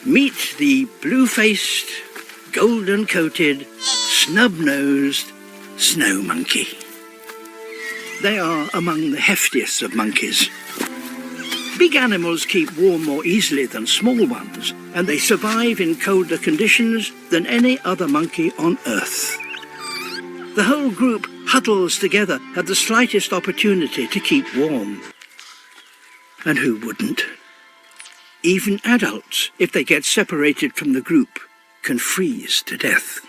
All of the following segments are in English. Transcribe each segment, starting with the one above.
Meet the blue-faced, golden-coated, snub-nosed snow monkey. They are among the heftiest of monkeys. Big animals keep warm more easily than small ones, and they survive in colder conditions than any other monkey on Earth. The whole group huddles together at the slightest opportunity to keep warm. And who wouldn't? Even adults, if they get separated from the group, can freeze to death.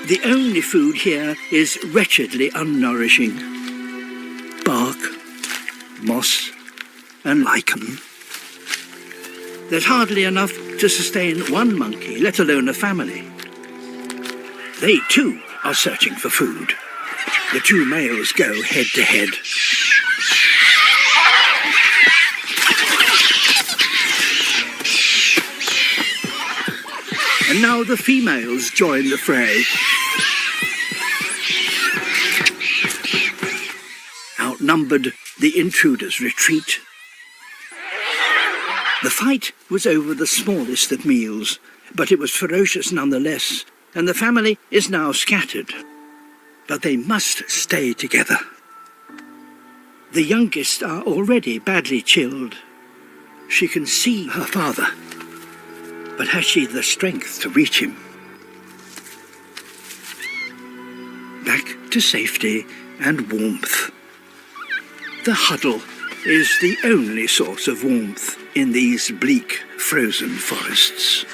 The only food here is wretchedly unnourishing. Bark, moss, and lichen. There's hardly enough to sustain one monkey, let alone a family. They too are searching for food. The two males go head to head. And now the females join the fray. Outnumbered, the intruders retreat. The fight was over the smallest of meals, but it was ferocious nonetheless, and the family is now scattered. But they must stay together. The youngest are already badly chilled. She can see her father, but has she the strength to reach him? Back to safety and warmth. The huddle is the only source of warmth in these bleak, frozen forests.